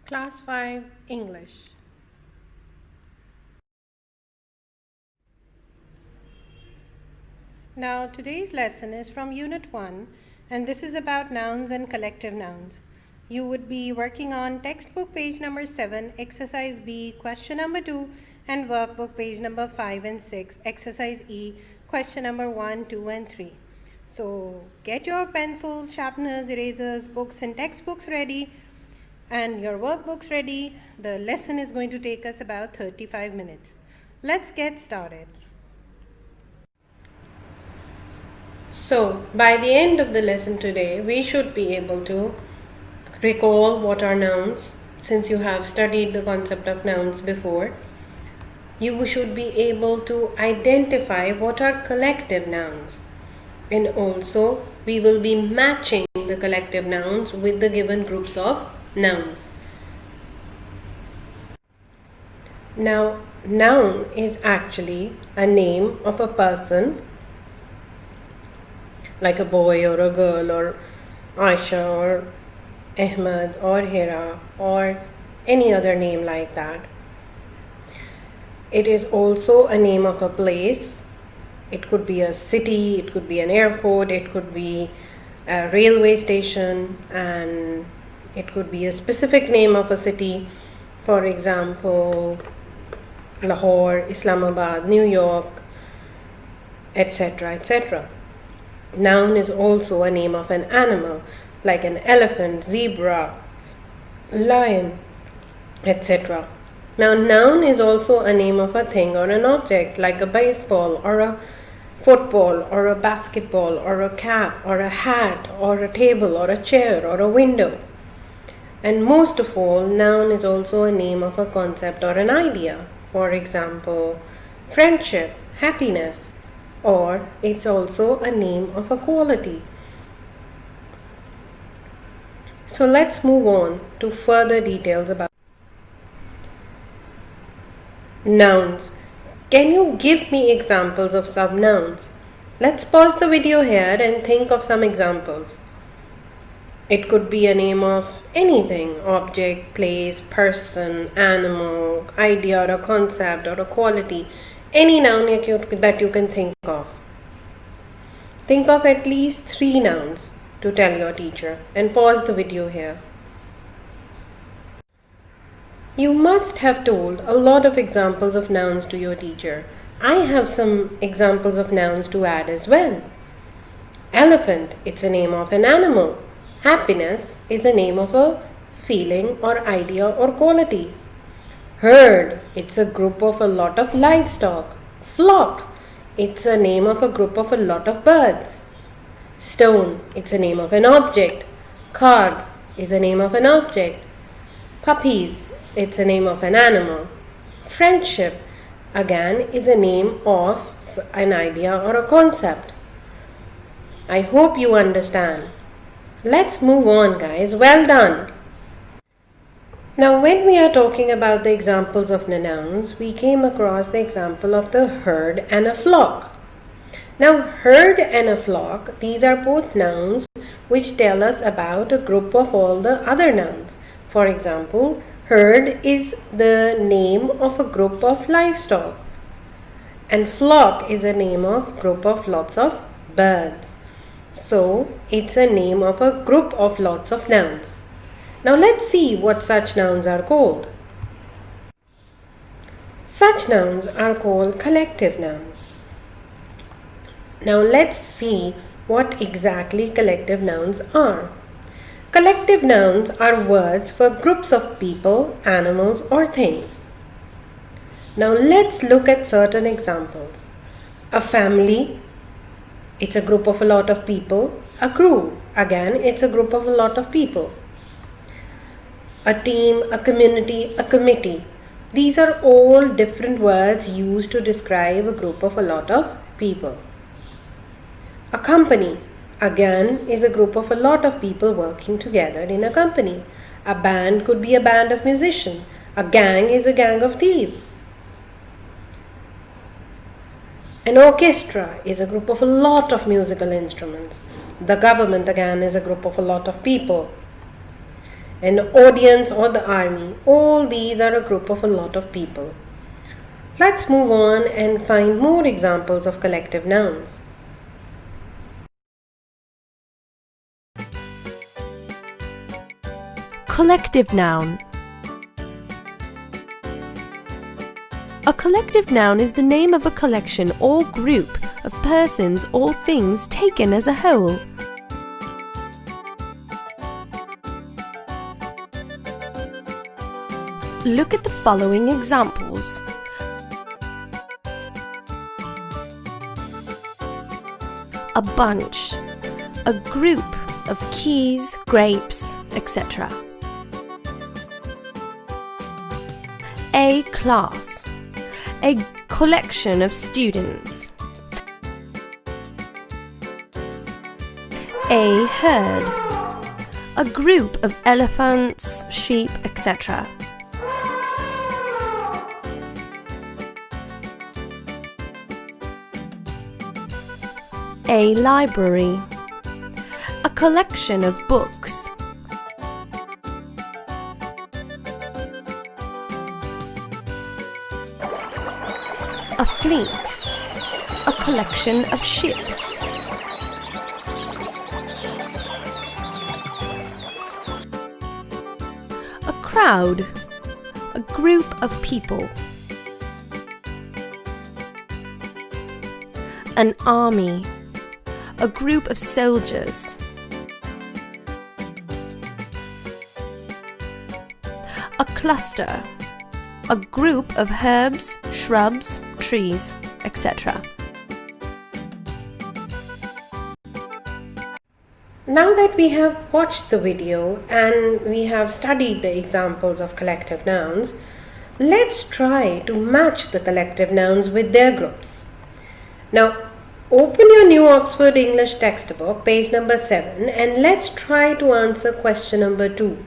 Class 5 English. Now today's lesson is from Unit 1 and this is about nouns and collective nouns. You would be working on textbook page number 7, exercise B, question number 2 and workbook page number 5 and 6, exercise E, question number 1, 2 and 3. So get your pencils, sharpeners, erasers, books and textbooks ready and your workbooks ready. The lesson is going to take us about 35 minutes. Let's get started. So, by the end of the lesson today, we should be able to recall what are nouns. Since you have studied the concept of nouns before, you should be able to identify what are collective nouns. And also, we will be matching the collective nouns with the given groups of nouns. Now, noun is actually a name of a person, like a boy or a girl or Aisha or Ahmed or Hira or any other name like that. It is also a name of a place. It could be a city, it could be an airport, it could be a railway station, and it could be a specific name of a city. For example, Lahore, Islamabad, New York, etc., etc. Noun is also a name of an animal, like an elephant, zebra, lion, etc. Now, noun is also a name of a thing or an object, like a baseball or a football or a basketball or a cap or a hat or a table or a chair or a window. And most of all, noun is also a name of a concept or an idea. For example, friendship, happiness, or it's also a name of a quality. So let's move on to further details about nouns. Can you give me examples of some nouns? Let's pause the video here and think of some examples. It could be a name of anything, object, place, person, animal, idea or a concept or a quality. Any noun that you can think of. Think of at least 3 nouns to tell your teacher and pause the video here. You must have told a lot of examples of nouns to your teacher. I have some examples of nouns to add as well. Elephant, it's a name of an animal. Happiness is a name of a feeling or idea or quality. Herd, it's a group of a lot of livestock. Flock, it's a name of a group of a lot of birds. Stone, it's a name of an object. Cards is a name of an object. Puppies, it's a name of an animal. Friendship, again, is a name of an idea or a concept. I hope you understand. Let's move on, guys. Well done. Now, when we are talking about the examples of the nouns, we came across the example of the herd and a flock. Now, herd and a flock, these are both nouns which tell us about a group of all the other nouns. For example, herd is the name of a group of livestock, and flock is a name of group of lots of birds. So, it's a name of a group of lots of nouns. Now let's see what such nouns are called. Such nouns are called collective nouns. Now let's see what exactly collective nouns are. Collective nouns are words for groups of people, animals, or things. Now let's look at certain examples. A family, it's a group of a lot of people. A crew, again, it's a group of a lot of people. A team, a community, a committee. These are all different words used to describe a group of a lot of people. A company, again, is a group of a lot of people working together in a company. A band could be a band of musicians. A gang is a gang of thieves. An orchestra is a group of a lot of musical instruments. The government, again, is a group of a lot of people. an audience or the army. All these are a group of a lot of people. Let's move on and find more examples of collective nouns. Collective noun. A collective noun is the name of a collection or group of persons or things taken as a whole. Look at the following examples. A bunch, a group of keys, grapes, etc. A class, a collection of students. A herd, a group of elephants, sheep, etc. A library, a collection of books. A fleet, a collection of ships. A crowd, a group of people. An army, a group of soldiers. A cluster, a group of herbs, shrubs, trees, etc. Now that we have watched the video and we have studied the examples of collective nouns, let's try to match the collective nouns with their groups. Now, open your New Oxford English textbook, page number 7, and let's try to answer question number 2.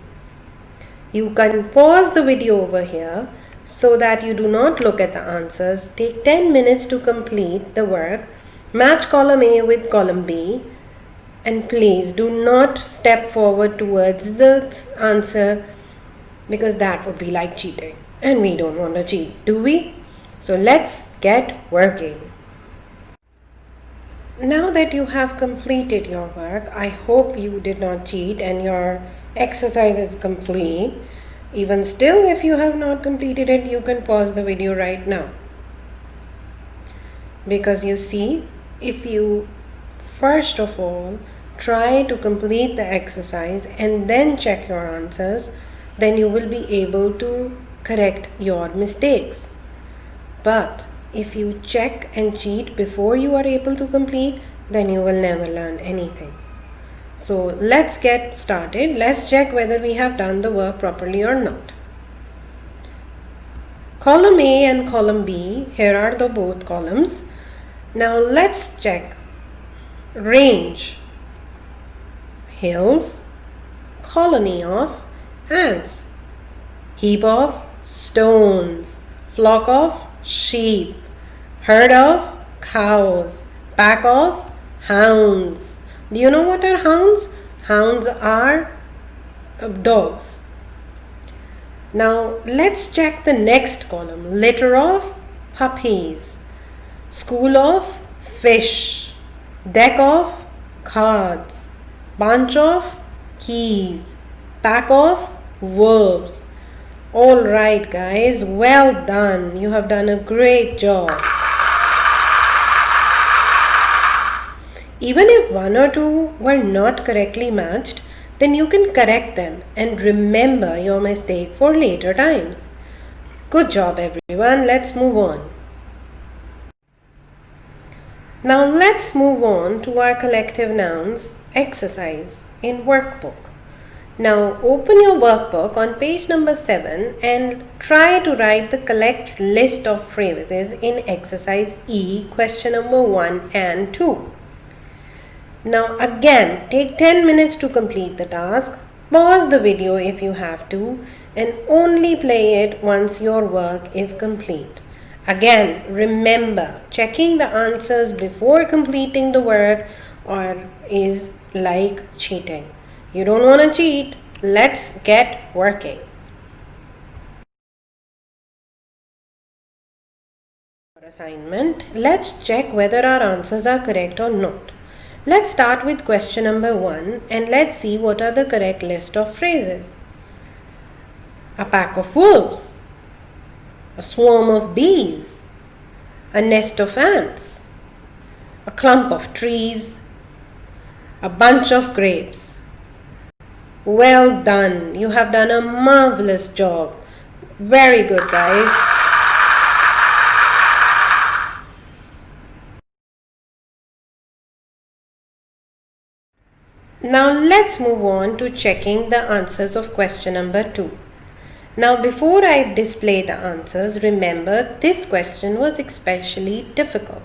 You can pause the video over here so that you do not look at the answers. Take 10 minutes to complete the work. Match column A with column B. And please do not step forward towards the answer because that would be like cheating. And we don't want to cheat, do we? So let's get working. Now that you have completed your work, I hope you did not cheat and your exercise is complete. Even still, if you have not completed it, you can pause the video right now. Because you see, if you first of all try to complete the exercise and then check your answers, then you will be able to correct your mistakes. But if you check and cheat before you are able to complete, then you will never learn anything. So let's get started. Let's check whether we have done the work properly or not. Column A and column B, here are the both columns. Now let's check. Range, hills, colony of ants, heap of stones, flock of sheep, herd of cows, pack of hounds. Do you know what are hounds? Hounds are dogs. Now let's check the next column. Litter of puppies, school of fish, deck of cards, bunch of keys, pack of wolves. All right, guys, well done. You have done a great job. Even if one or two were not correctly matched, then you can correct them and remember your mistake for later times. Good job, everyone. Let's move on. Now let's move on to our collective nouns exercise in workbook. Now open your workbook on page number 7 and try to write the correct list of phrases in exercise E, question number 1 and 2. Now again, take 10 minutes to complete the task. Pause the video if you have to and only play it once your work is complete. Again, remember, checking the answers before completing the work is like cheating. You don't want to cheat. let's get working. For assignment, let's check whether our answers are correct or not. Let's start with question number 1 and let's see what are the correct list of phrases. A pack of wolves, a swarm of bees, a nest of ants, a clump of trees, a bunch of grapes. Well done. You have done a marvelous job. Very good, guys. Now let's move on to checking the answers of question number 2. Now before I display the answers, remember this question was especially difficult.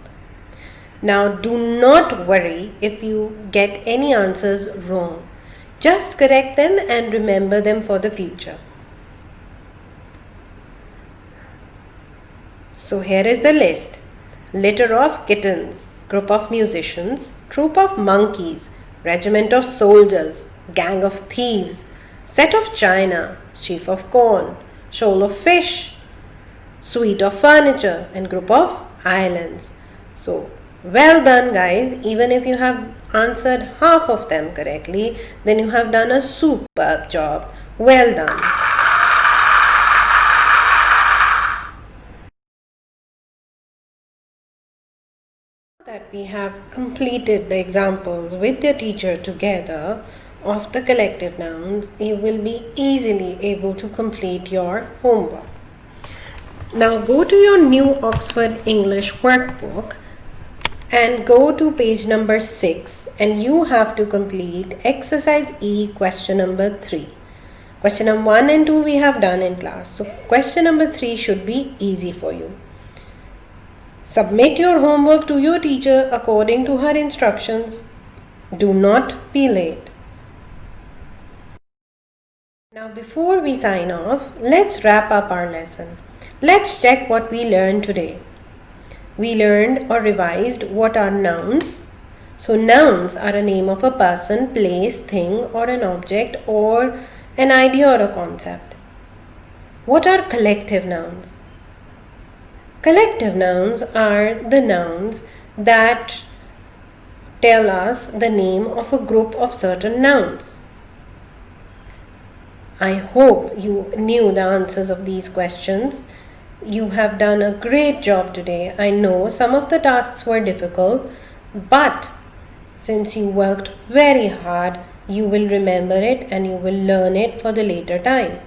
Now do not worry if you get any answers wrong. Just correct them and remember them for the future. So here is the list. Litter of kittens, group of musicians, troop of monkeys, regiment of soldiers, gang of thieves, set of china, sheaf of corn, shoal of fish, suite of furniture, and group of islands. So well done, guys. Even if you have answered half of them correctly, then you have done a superb job. Well done. That we have completed the examples with the teacher together of the collective nouns, you will be easily able to complete your homework. Now go to your new Oxford English workbook and go to page number 6 and you have to complete exercise E question number 3. Question number 1 and 2 we have done in class. So question number 3 should be easy for you. Submit your homework to your teacher according to her instructions. Do not be late. Now before we sign off, let's wrap up our lesson. Let's check what we learned today. We learned or revised what are nouns. So nouns are a name of a person, place, thing or an object or an idea or a concept. What are collective nouns? Collective nouns are the nouns that tell us the name of a group of certain nouns. I hope you knew the answers of these questions. You have done a great job today. I know some of the tasks were difficult, but since you worked very hard, you will remember it and you will learn it for the later time.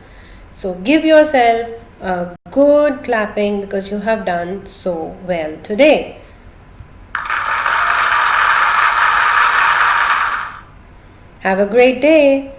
So give yourself a good clapping because you have done so well today. Have a great day.